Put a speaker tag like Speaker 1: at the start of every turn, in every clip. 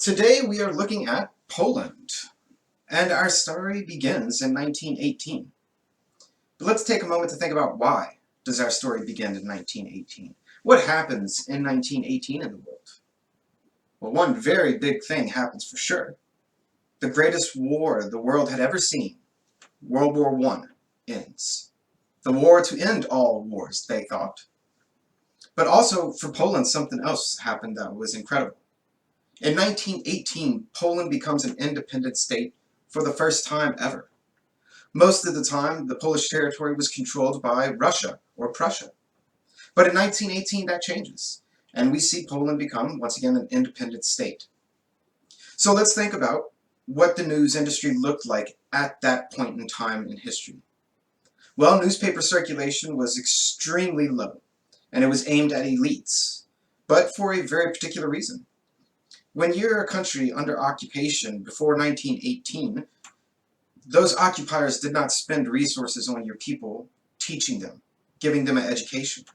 Speaker 1: Today we are looking at Poland, and our story begins in 1918. But let's take a moment to think about why does our story begin in 1918? What happens in 1918 in the world? Well, one very big thing happens for sure. The greatest war the world had ever seen, World War I, ends. The war to end all wars, they thought. But also for Poland, something else happened that was incredible. In 1918, Poland becomes an independent state for the first time ever. Most of the time, the Polish territory was controlled by Russia or Prussia. But in 1918, that changes, and we see Poland become, once again, an independent state. So let's think about what the news industry looked like at that point in time in history. Well, newspaper circulation was extremely low, and it was aimed at elites, but for a very particular reason. When you're a country under occupation before 1918, those occupiers did not spend resources on your people, teaching them, giving them an education.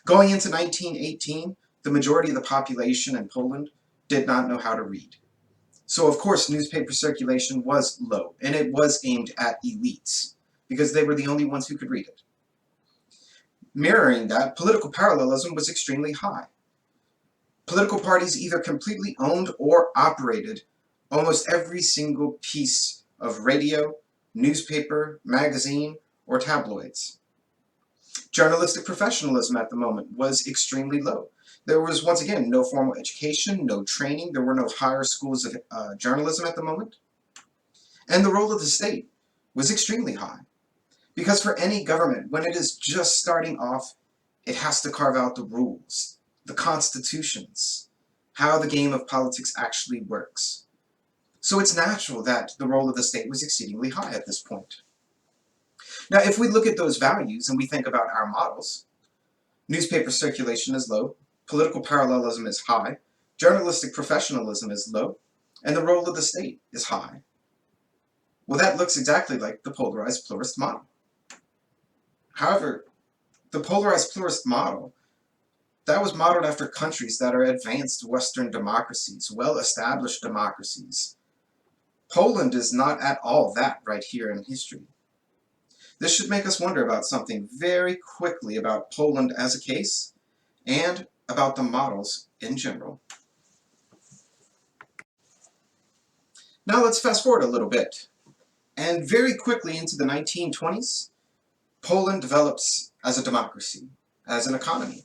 Speaker 1: Going into 1918, the majority of the population in Poland did not know how to read. So of course newspaper circulation was low, and it was aimed at elites, because they were the only ones who could read it. Mirroring that, political parallelism was extremely high. Political parties either completely owned or operated almost every single piece of radio, newspaper, magazine, or tabloids. Journalistic professionalism at the moment was extremely low. There was, once again, no formal education, no training, there were no higher schools of journalism at the moment. And the role of the state was extremely high. Because for any government, when it is just starting off, it has to carve out the rules, the constitutions, how the game of politics actually works. So it's natural that the role of the state was exceedingly high at this point. Now, if we look at those values and we think about our models, newspaper circulation is low, political parallelism is high, journalistic professionalism is low, and the role of the state is high. Well, that looks exactly like the polarized pluralist model. However, the polarized pluralist model, that was modeled after countries that are advanced Western democracies, well-established democracies. Poland is not at all that right here in history. This should make us wonder about something very quickly about Poland as a case, and about the models in general. Now let's fast forward a little bit, and very quickly into the 1920s, Poland develops as a democracy, as an economy,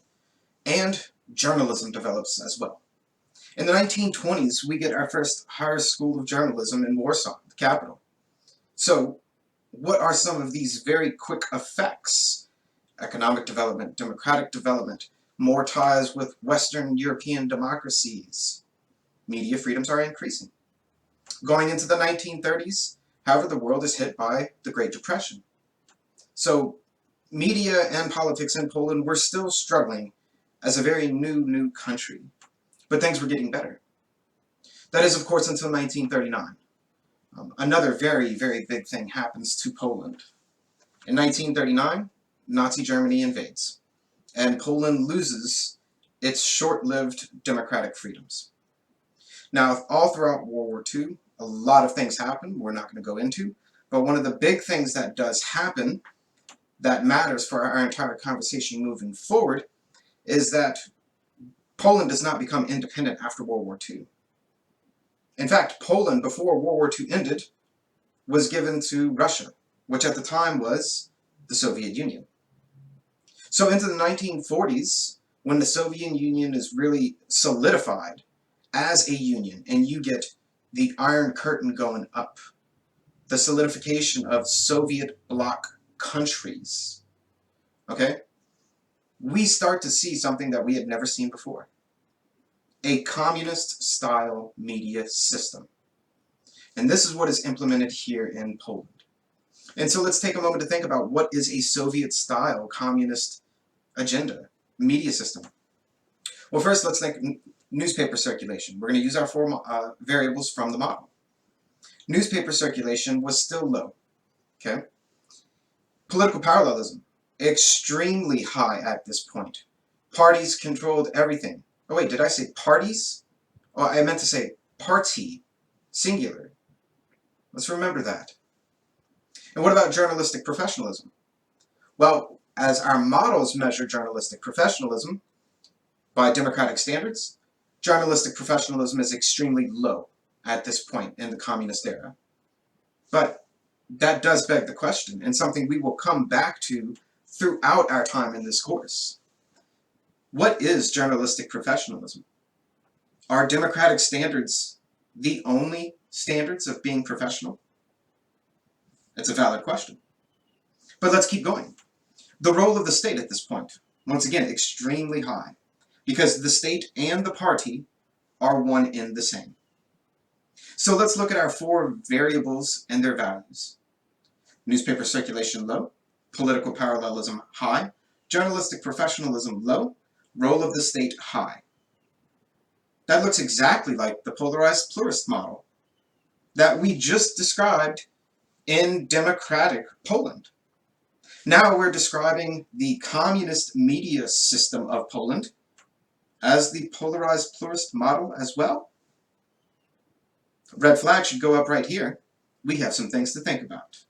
Speaker 1: and journalism develops as well. In the 1920s, we get our first higher school of journalism in Warsaw, the capital. So, what are some of these very quick effects? Economic development, democratic development, more ties with Western European democracies. Media freedoms are increasing. Going into the 1930s, however, the world is hit by the Great Depression. So, media and politics in Poland were still struggling as a very new country, but things were getting better. That is, of course, until 1939. Another very big thing happens to Poland. In 1939, Nazi Germany invades, and Poland loses its short-lived democratic freedoms. Now, all throughout World War II, a lot of things happen we're not going to go into, but one of the big things that does happen that matters for our entire conversation moving forward is that Poland does not become independent after World War II. In fact, Poland, before World War II ended, was given to Russia, which at the time was the Soviet Union. So into the 1940s, when the Soviet Union is really solidified as a union, and you get the Iron Curtain going up, the solidification of Soviet bloc countries, okay? We start to see something that we had never seen before. A communist-style media system. And this is what is implemented here in Poland. And so let's take a moment to think about what is a Soviet-style communist agenda, media system. Well, first let's think newspaper circulation. We're going to use our four variables from the model. Newspaper circulation was still low, okay? Political parallelism, extremely high at this point. Parties controlled everything. Oh wait, did I say parties? Oh, I meant to say Party, singular. Let's remember that. And what about journalistic professionalism? Well, as our models measure journalistic professionalism by democratic standards, journalistic professionalism is extremely low at this point in the communist era. But that does beg the question, and something we will come back to throughout our time in this course. What is journalistic professionalism? Are democratic standards the only standards of being professional? It's a valid question. But let's keep going. The role of the state at this point, once again, extremely high, because the state and the party are one in the same. So let's look at our four variables and their values. Newspaper circulation low, political parallelism high, journalistic professionalism low, role of the state high. That looks exactly like the polarized pluralist model that we just described in democratic Poland. Now we're describing the communist media system of Poland as the polarized pluralist model as well. Red flag should go up right here. We have some things to think about.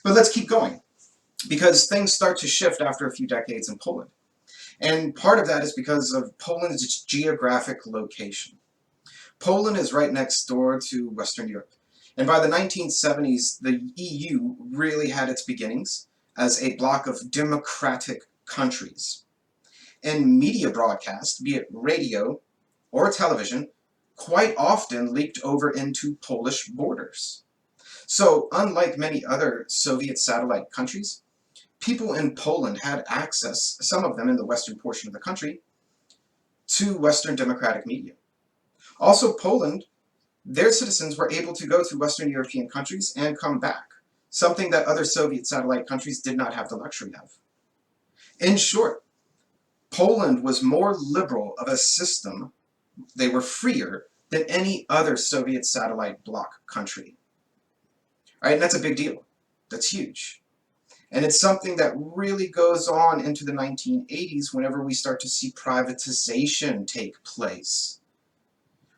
Speaker 1: But let's keep going, because things start to shift after a few decades in Poland. And part of that is because of Poland's geographic location. Poland is right next door to Western Europe. And by the 1970s, the EU really had its beginnings as a block of democratic countries. And media broadcast, be it radio or television, quite often leaked over into Polish borders. So, unlike many other Soviet satellite countries, people in Poland had access, some of them in the western portion of the country, to Western democratic media. Also, Poland, their citizens were able to go to Western European countries and come back, something that other Soviet satellite countries did not have the luxury of. In short, Poland was more liberal of a system, they were freer than any other Soviet satellite bloc country. All right, and that's a big deal. That's huge. And it's something that really goes on into the 1980s whenever we start to see privatization take place.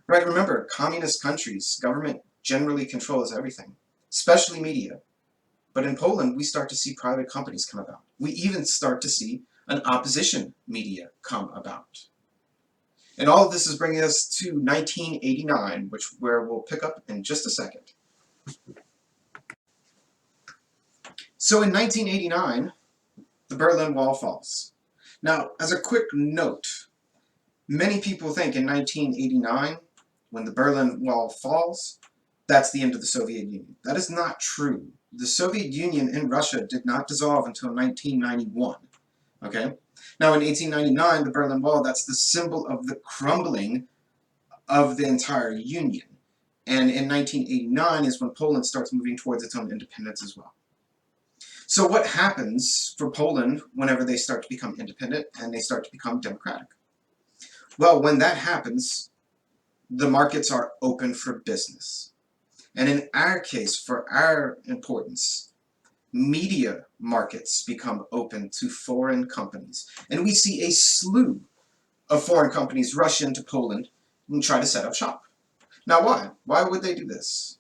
Speaker 1: Right, remember, communist countries, government generally controls everything, especially media. But in Poland, we start to see private companies come about. We even start to see an opposition media come about. And all of this is bringing us to 1989, where we'll pick up in just a second. So in 1989, the Berlin Wall falls. Now, as a quick note, many people think in 1989, when the Berlin Wall falls, that's the end of the Soviet Union. That is not true. The Soviet Union in Russia did not dissolve until 1991. Okay? Now, in 1899, the Berlin Wall, that's the symbol of the crumbling of the entire Union. And in 1989 is when Poland starts moving towards its own independence as well. So what happens for Poland whenever they start to become independent and they start to become democratic? Well, when that happens, the markets are open for business. And in our case, for our importance, media markets become open to foreign companies. And we see a slew of foreign companies rush into Poland and try to set up shop. Now why? Why would they do this?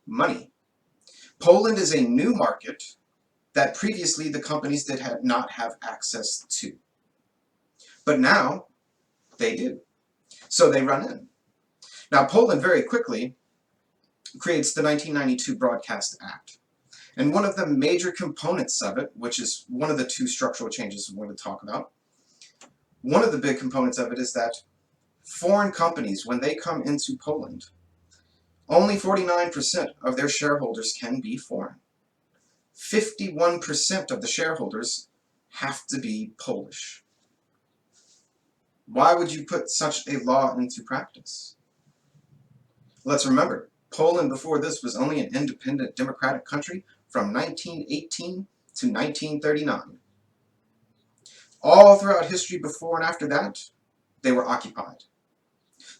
Speaker 1: Money. Poland is a new market that previously the companies did not have access to. But now they do. So they run in. Now Poland very quickly creates the 1992 Broadcast Act. And one of the major components of it, which is one of the two structural changes we're going to talk about, one of the big components of it is that foreign companies, when they come into Poland, only 49% of their shareholders can be foreign. 51% of the shareholders have to be Polish. Why would you put such a law into practice? Let's remember, Poland before this was only an independent democratic country from 1918 to 1939. All throughout history before and after that, they were occupied.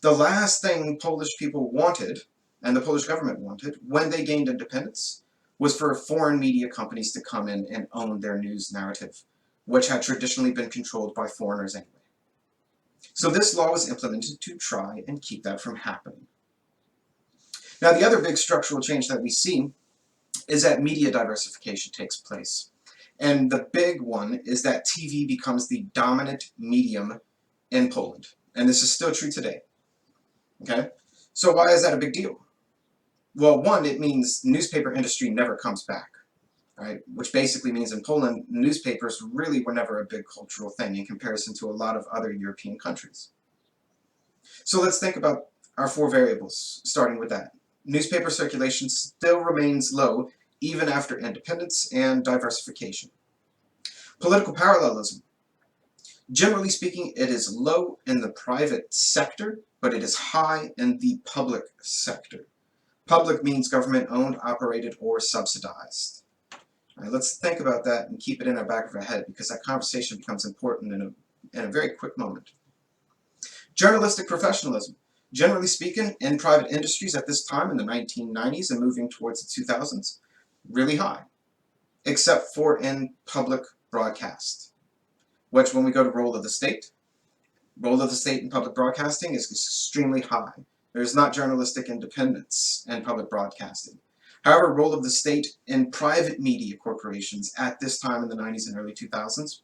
Speaker 1: The last thing Polish people wanted, and the Polish government wanted, when they gained independence, was for foreign media companies to come in and own their news narrative, which had traditionally been controlled by foreigners anyway. So this law was implemented to try and keep that from happening. Now, the other big structural change that we see is that media diversification takes place. And the big one is that TV becomes the dominant medium in Poland. And this is still true today. Okay? So why is that a big deal? Well, one, it means newspaper industry never comes back, right? Which basically means in Poland, newspapers really were never a big cultural thing in comparison to a lot of other European countries. So let's think about our four variables, starting with that. Newspaper circulation still remains low even after independence and diversification. Political parallelism. Generally speaking, it is low in the private sector, but it is high in the public sector. Public means government-owned, operated, or subsidized. All right, let's think about that and keep it in our back of our head because that conversation becomes important in a very quick moment. Journalistic professionalism. Generally speaking, in private industries at this time in the 1990s and moving towards the 2000s, really high, except for in public broadcast, which when we go to role of the state in public broadcasting is extremely high. There is not journalistic independence in public broadcasting. However, role of the state in private media corporations at this time in the 90s and early 2000s,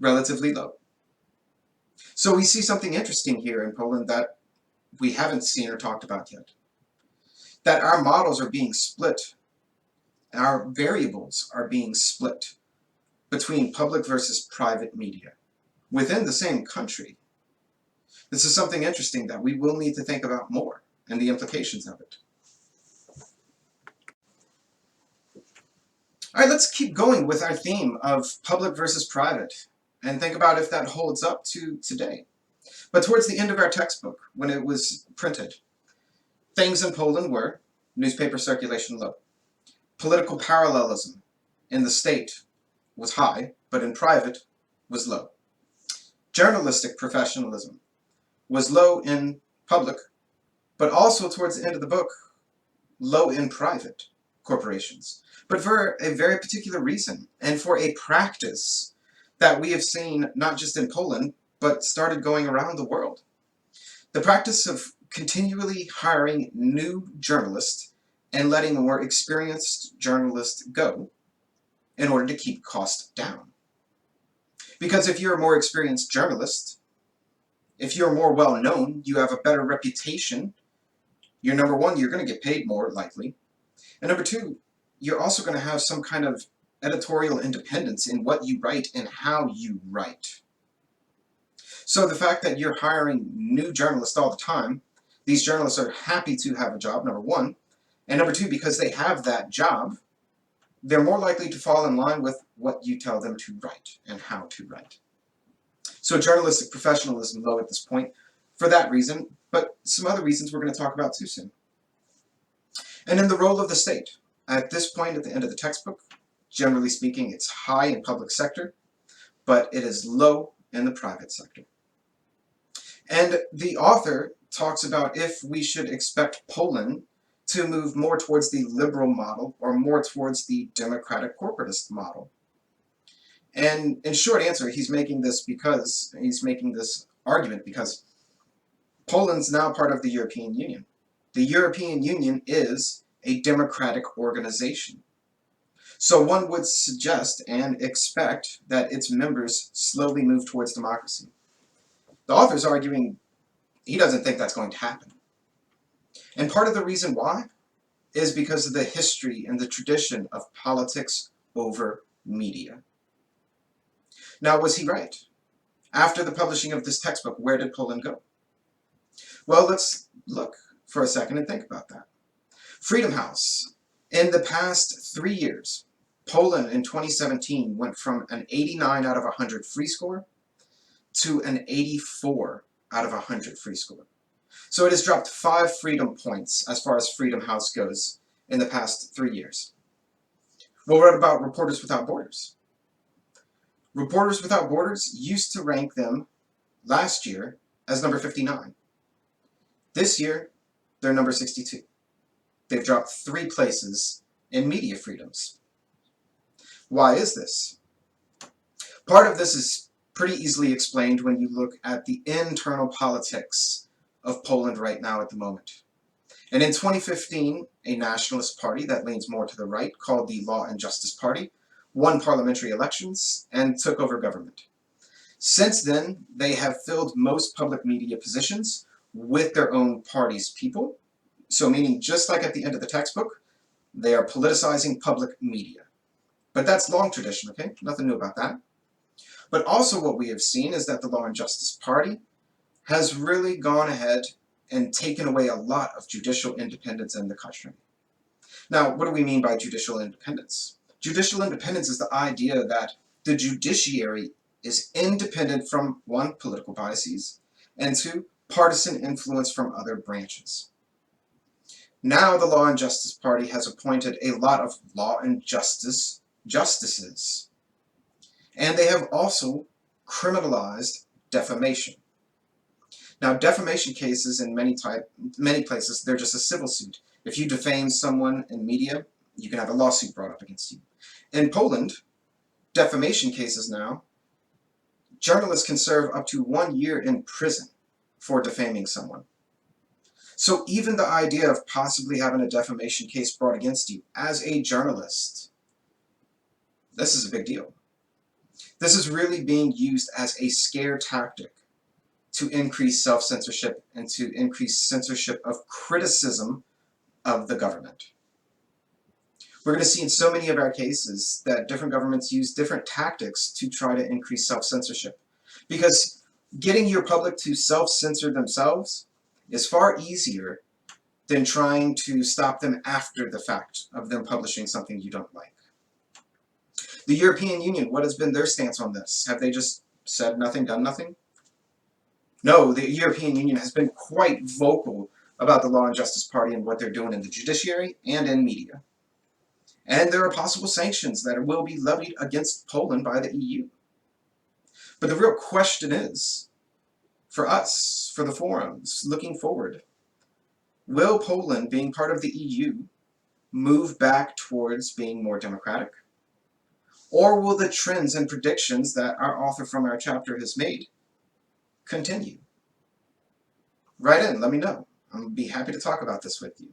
Speaker 1: relatively low. So we see something interesting here in Poland that we haven't seen or talked about yet. That our models are being split, our variables are being split between public versus private media within the same country. This is something interesting that we will need to think about more and the implications of it. All right, let's keep going with our theme of public versus private and think about if that holds up to today. But towards the end of our textbook, when it was printed, things in Poland were newspaper circulation low. Political parallelism in the state was high, but in private was low. Journalistic professionalism was low in public, but also towards the end of the book, low in private corporations. But for a very particular reason, and for a practice that we have seen not just in Poland, but started going around the world. The practice of continually hiring new journalists and letting more experienced journalists go in order to keep costs down. Because if you're a more experienced journalist, if you're more well-known, you have a better reputation, you're number one, you're going to get paid more likely. And number two, you're also going to have some kind of editorial independence in what you write and how you write. So the fact that you're hiring new journalists all the time, these journalists are happy to have a job, number one. And number two, because they have that job, they're more likely to fall in line with what you tell them to write and how to write. So journalistic professionalism low at this point for that reason, but some other reasons we're going to talk about too soon. And in the role of the state, at this point at the end of the textbook, generally speaking, it's high in public sector, but it is low in the private sector. And the author talks about if we should expect Poland to move more towards the liberal model or more towards the democratic corporatist model. And in short answer, he's making this argument because Poland's now part of the European Union. The European Union is a democratic organization. So one would suggest and expect that its members slowly move towards democracy. The author's arguing he doesn't think that's going to happen. And part of the reason why is because of the history and the tradition of politics over media. Now, was he right? After the publishing of this textbook, where did Poland go? Well, let's look for a second and think about that. Freedom House. In the past 3 years, Poland in 2017 went from an 89 out of 100 free score to an 84 out of 100 free score. So it has dropped 5 freedom points as far as Freedom House goes in the past 3 years. Well, what about Reporters Without Borders? Reporters Without Borders used to rank them last year as number 59. This year, they're number 62. They've dropped 3 places in media freedoms. Why is this? Part of this is pretty easily explained when you look at the internal politics of Poland right now at the moment. And in 2015, a nationalist party that leans more to the right, called the Law and Justice Party, won parliamentary elections and took over government. Since then, they have filled most public media positions with their own party's people. So meaning, just like at the end of the textbook, they are politicizing public media. But that's long tradition, okay? Nothing new about that. But also what we have seen is that the Law and Justice Party has really gone ahead and taken away a lot of judicial independence in the country. Now, what do we mean by judicial independence? Judicial independence is the idea that the judiciary is independent from, one, political biases, and two, partisan influence from other branches. Now the Law and Justice Party has appointed a lot of law and justice justices, and they have also criminalized defamation. Now, defamation cases in many places, they're just a civil suit. If you defame someone in media, you can have a lawsuit brought up against you. In Poland, defamation cases now, journalists can serve up to 1 year in prison for defaming someone. So even the idea of possibly having a defamation case brought against you as a journalist, this is a big deal. This is really being used as a scare tactic to increase self-censorship and to increase censorship of criticism of the government. We're going to see in so many of our cases that different governments use different tactics to try to increase self-censorship. Because getting your public to self-censor themselves is far easier than trying to stop them after the fact of them publishing something you don't like. The European Union, what has been their stance on this? Have they just said nothing, done nothing? No, the European Union has been quite vocal about the Law and Justice Party and what they're doing in the judiciary and in media. And there are possible sanctions that will be levied against Poland by the EU. But the real question is, for us, for the forums, looking forward, will Poland, being part of the EU, move back towards being more democratic? Or will the trends and predictions that our author from our chapter has made continue? Write in, let me know. I'm going to be happy to talk about this with you.